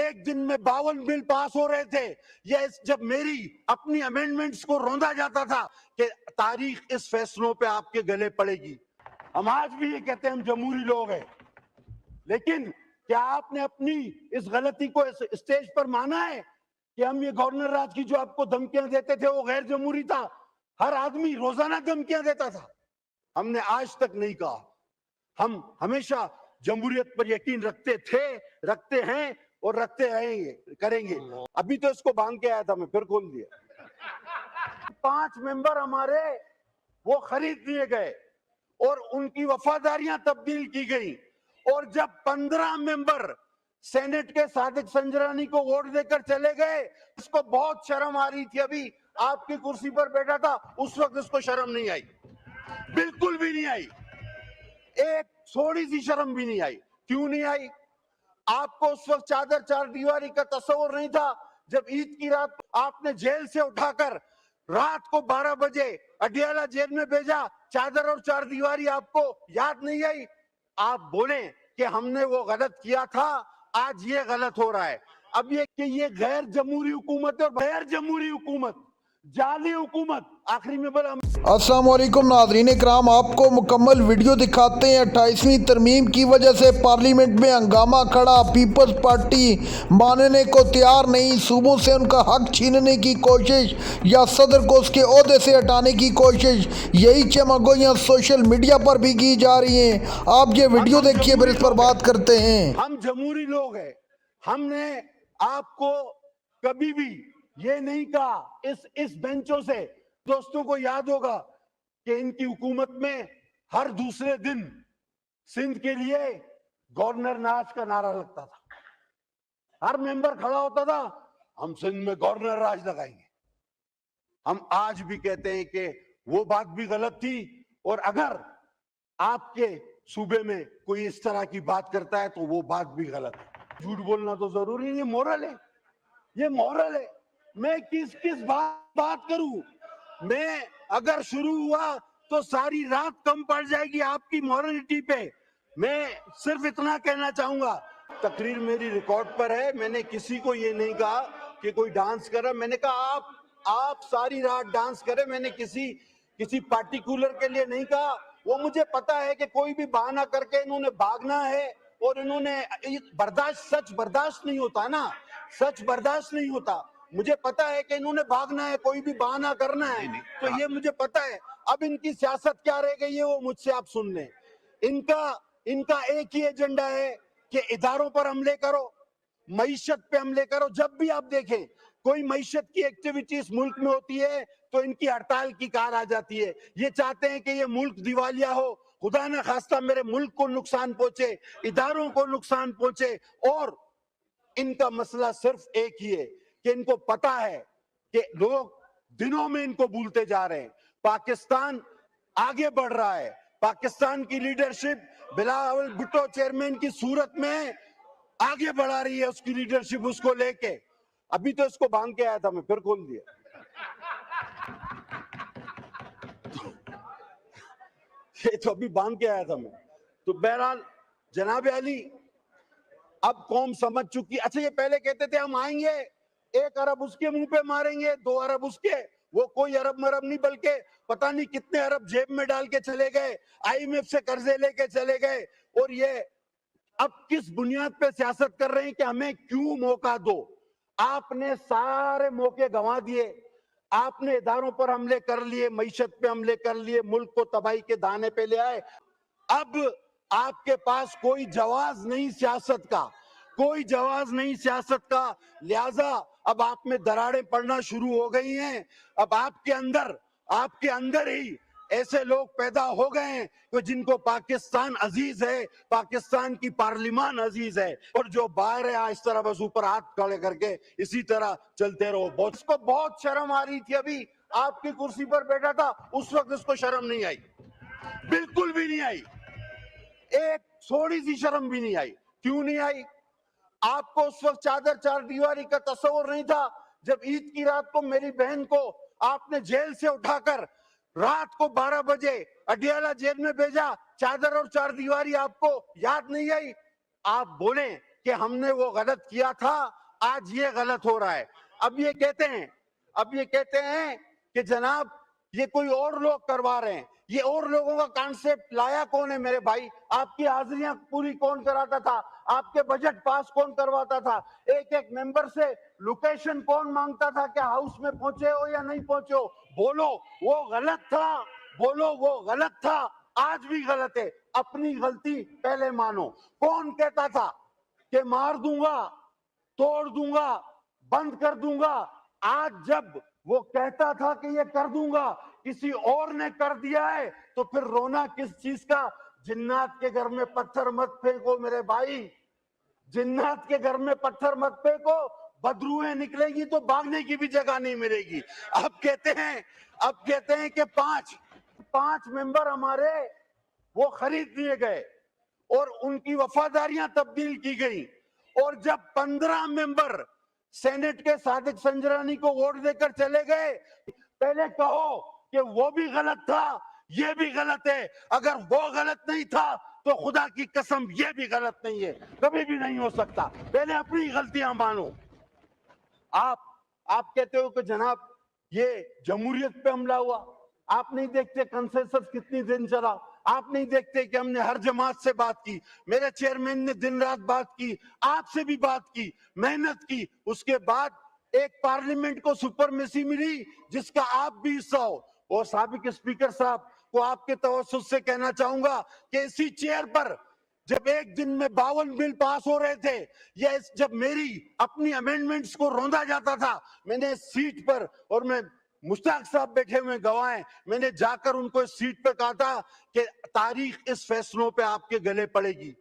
ایک دن میں 52 بل پاس ہو رہے تھے. یہ جب میری اپنی امینڈمنٹس کو روندا جاتا تھا کہ تاریخ اس فیصلوں پہ آپ کے گلے پڑے گی. ہم آج بھی یہ کہتے ہیں ہم جمہوری لوگ ہیں, لیکن کیا آپ نے اپنی اس غلطی کو اسٹیج پر مانا ہے کہ ہم یہ گورنر راج کی جو آپ کو دھمکیاں دیتے تھے وہ غیر جمہوری تھا؟ ہر آدمی روزانہ دھمکیاں دیتا تھا. ہم نے آج تک نہیں کہا. ہم ہمیشہ جمہوریت پر یقین رکھتے تھے, رکھتے ہیں اور رکھتے رہیں گے, کریں گے. ابھی تو اس کو بانگ کے آیا تھا, میں پھر کھول دیا. 5 ممبر ہمارے وہ خرید لیے گئے اور ان کی وفاداریاں تبدیل کی گئی, اور جب 15 ممبر سینٹ کے صادق سنجرانی کو ووٹ دے کر چلے گئے, اس کو بہت شرم آ رہی تھی. ابھی آپ کی کرسی پر بیٹھا تھا, اس وقت اس کو شرم نہیں آئی, بالکل بھی نہیں آئی, ایک تھوڑی سی شرم بھی نہیں آئی. کیوں نہیں آئی؟ آپ کو اس وقت چادر چار دیواری کا تصور نہیں تھا. جب عید کی رات آپ نے جیل سے اٹھا کر رات کو 12 بجے اڈیالہ جیل میں بھیجا, چادر اور چار دیواری آپ کو یاد نہیں آئی؟ آپ بولیں کہ ہم نے وہ غلط کیا تھا, آج یہ غلط ہو رہا ہے. اب یہ کہ یہ غیر جمہوری حکومت اور غیر جمہوری حکومت, جعلی حکومت. آخری میں بولا السلام علیکم ناظرین کرام، آپ کو مکمل ویڈیو دکھاتے ہیں. 28ویں ترمیم کی وجہ سے پارلیمنٹ میں ہنگامہ کھڑا. پیپلز پارٹی ماننے کو تیار نہیں. صوبوں سے ان کا حق چھیننے کی کوشش یا صدر کو اس کے عہدے سے ہٹانے کی کوشش, یہی چمگوئیاں سوشل میڈیا پر بھی کی جا رہی ہیں. آپ یہ ویڈیو دیکھیے, پھر اس پر بات کرتے ہیں. ہم جمہوری لوگ ہیں. ہم نے آپ کو کبھی بھی یہ نہیں کہا. اس بینچوں سے دوستوں کو یاد ہوگا کہ ان کی حکومت میں ہر دوسرے دن سندھ کے لیے گورنر راج کا نعرہ لگتا تھا. ہر ممبر کھڑا ہوتا تھا, ہم سندھ میں گورنر راج لگائیں گے. ہم آج بھی کہتے ہیں کہ وہ بات بھی غلط تھی, اور اگر آپ کے صوبے میں کوئی اس طرح کی بات کرتا ہے تو وہ بات بھی غلط ہے. جھوٹ بولنا تو ضروری ہے, یہ مورل ہے, یہ مورل ہے. میں کس بات کروں؟ میں اگر شروع ہوا تو ساری رات کم پڑ جائے گی آپ کی مورلٹی پہ. میں صرف اتنا کہنا چاہوں گا, تقریر میری ریکارڈ پر ہے, میں نے کسی کو یہ نہیں کہا کہ کوئی ڈانس کر رہا. میں نے کہا آپ ساری رات ڈانس کریں. میں نے کسی پارٹیکولر کے لیے نہیں کہا. وہ مجھے پتا ہے کہ کوئی بھی بہانہ کر کے انہوں نے بھاگنا ہے, اور انہوں نے سچ برداشت نہیں ہوتا نا, سچ برداشت نہیں ہوتا. مجھے پتا ہے کہ انہوں نے بھاگنا ہے, کوئی بھی بہانہ کرنا ہے, تو یہ مجھے پتا ہے. اب ان کی سیاست کیا رہ گئی ہے وہ مجھ سے آپ سن لیں. ان کا ایک ہی ایجنڈا ہے کہ اداروں پر حملے کرو, معیشت پہ حملے کرو. جب بھی آپ دیکھیں کوئی معیشت کی ایکٹیویٹی اس ملک میں ہوتی ہے تو ان کی ہڑتال کی کار آ جاتی ہے. یہ چاہتے ہیں کہ یہ ملک دیوالیہ ہو, خدا نہ خواستہ میرے ملک کو نقصان پہنچے, اداروں کو نقصان پہنچے. اور ان کا مسئلہ صرف ایک ہی ہے کہ ان کو پتا ہے کہ لوگ دنوں میں ان کو بھولتے جا رہے ہیں. پاکستان آگے بڑھ رہا ہے. پاکستان کی لیڈرشپ بلاول بھٹو چیئرمین کی صورت میں آگے بڑھا رہی ہے اس کی لیڈرشپ, اس کو لے کے. ابھی تو اس کو بانگ کے آیا تھا, میں پھر کھول دیا. یہ تو ابھی بانگ کے آیا تھا میں. تو بہرحال جناب علی, اب قوم سمجھ چکی. اچھا, یہ پہلے کہتے تھے ہم آئیں گے 1 ارب اس کے منہ پہ ماریں گے, 2 ارب اس کے. وہ کوئی ارب مرب نہیں, بلکہ پتہ نہیں کتنے ارب جیب میں ڈال کے چلے گئے, IMF سے قرضے لے کے چلے گئے. اور یہ اب کس بنیاد پہ سیاست کر رہے ہیں کہ ہمیں کیوں موقع دو؟ آپ نے سارے موقع گنوا دیے. آپ نے اداروں پر حملے کر لیے, معیشت پہ حملے کر لیے, ملک کو تباہی کے دانے پہ لے آئے. اب آپ کے پاس کوئی جواز نہیں سیاست کا, کوئی جواز نہیں سیاست کا. لہذا اب آپ میں دراڑیں پڑنا شروع ہو گئی ہیں. اب آپ کے اندر ہی ایسے لوگ پیدا ہو گئے ہیں کہ جن کو پاکستان عزیز ہے, پاکستان کی پارلیمان عزیز ہے, اور جو باہر ہے اس طرح بس اوپر ہاتھ کھڑے کر کے اسی طرح چلتے رہو. اس کو بہت شرم آ رہی تھی, ابھی آپ کی کرسی پر بیٹھا تھا, اس وقت اس کو شرم نہیں آئی, بالکل بھی نہیں آئی, ایک تھوڑی سی شرم بھی نہیں آئی. کیوں نہیں آئی؟ آپ کو اس وقت چادر چار دیواری کا تصور نہیں تھا. جب عید کی رات کو میری بہن کو آپ نے جیل سے اٹھا کر رات کو 12 بجے اڈیالہ جیل میں بھیجا, چادر اور چار دیواری آپ کو یاد نہیں آئی؟ آپ بولیں کہ ہم نے وہ غلط کیا تھا, آج یہ غلط ہو رہا ہے. اب یہ کہتے ہیں کہ جناب یہ کوئی اور لوگ کروا رہے ہیں. یہ اور لوگوں کا کانسیپٹ لایا کون ہے میرے بھائی؟ آپ کی حاضریاں پوری کون کراتا تھا؟ آپ کے بجٹ پاس کون کرواتا تھا؟ ایک ایک ممبر سے لوکیشن کون مانگتا تھا کہ ہاؤس میں پہنچے ہو یا نہیں پہنچے ہو؟ بولو وہ غلط تھا, بولو وہ غلط تھا, آج بھی غلط ہے. اپنی غلطی پہلے مانو. کون کہتا تھا کہ مار دوں گا, توڑ دوں گا, بند کر دوں گا؟ آج جب وہ کہتا تھا کہ یہ کر دوں گا, کسی اور نے کر دیا ہے, تو پھر رونا کس چیز کا؟ جنات کے گھر میں پتھر مت پھینکو میرے بھائی, جنات کے گھر میں پتھر مت پھینکو, بدروہیں نکلے گی تو بھاگنے کی بھی جگہ نہیں ملے گی. اب کہتے ہیں کہ پانچ ممبر ہمارے وہ خرید لیے گئے اور ان کی وفاداریاں تبدیل کی گئی, اور جب 15 ممبر سینٹ کے صادق سنجرانی کو ووٹ دے کر چلے گئے, پہلے کہو کہ وہ بھی غلط تھا, یہ بھی غلط ہے. اگر وہ غلط نہیں تھا تو خدا کی قسم یہ بھی غلط نہیں ہے, کبھی بھی نہیں ہو سکتا. پہلے اپنی غلطیاں مانو. آپ کہتے ہو کہ جناب یہ جمہوریت پہ حملہ ہوا. آپ نہیں دیکھتے کنسنسس کتنی دن چلا؟ آپ نہیں دیکھتے کہ ہم نے ہر جماعت سے بات کی, میرے چیئرمین نے دن رات بات کی, آپ سے بھی بات کی, محنت کی. اس کے بعد ایک پارلیمنٹ کو سپرمیسی ملی جس کا آپ بھی حصہ ہو. اور سابق اسپیکر صاحب کو آپ کے توسط سے کہنا چاہوں گا کہ اسی چیئر پر جب ایک دن میں 52 بل پاس ہو رہے تھے, یا جب میری اپنی امینڈمنٹس کو روندا جاتا تھا, میں نے سیٹ پر, اور میں مشتاق صاحب بیٹھے ہوئے گواہ ہیں, میں نے جا کر ان کو اس سیٹ پہ کہا تھا کہ تاریخ اس فیصلوں پہ آپ کے گلے پڑے گی.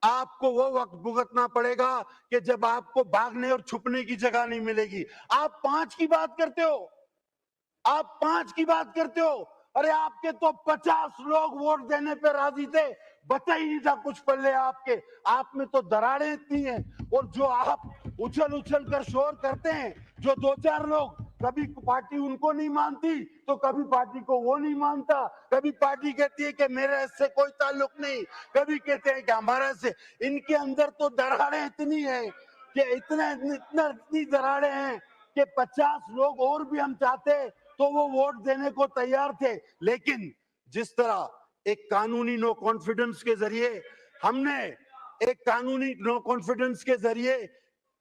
آپ کو وہ وقت بھگتنا پڑے گا کہ جب آپ کو بھاگنے اور چھپنے کی جگہ نہیں ملے گی. آپ 5 کی بات کرتے ہو, آپ 5 کی بات کرتے ہو. ارے آپ کے تو 50 لوگ ووٹ دینے پہ راضی تھے, بچا ہی نہیں تھا کچھ پلے آپ کے. آپ میں تو دراڑیں اتنی ہیں, اور جو آپ اچھل کر شور کرتے ہیں, جو 2-4 لوگ, کبھی پارٹی ان کو نہیں مانتی تو کبھی پارٹی کو وہ نہیں مانتا, کبھی پارٹی کہتی ہے کہ میرے اس سے کوئی تعلق نہیں, کبھی کہتے ہیں کہ ہمارا سے. ان کے اندر تو دراڑیں اتنی ہیں کہ اتنی دراڑیں ہیں کہ 50 لوگ اور بھی ہم چاہتے تو وہ ووٹ دینے کو تیار تھے. لیکن جس طرح ایک قانونی نو کانفیڈنس کے ذریعے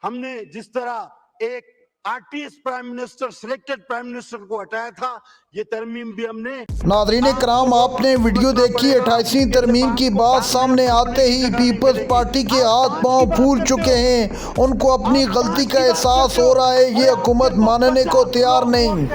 ہم نے جس طرح ایک artist prime minister, selected prime minister کو ہٹایا تھا, یہ ترمیم بھی ہم نے. ناظرین کرام, آپ نے ویڈیو دیکھی. 28ویں ترمیم کی بات سامنے آتے ہی پیپلز پارٹی کے ہاتھ پاؤں پھول چکے ہیں. ان کو اپنی غلطی کا احساس ہو رہا ہے, یہ حکومت ماننے کو تیار نہیں.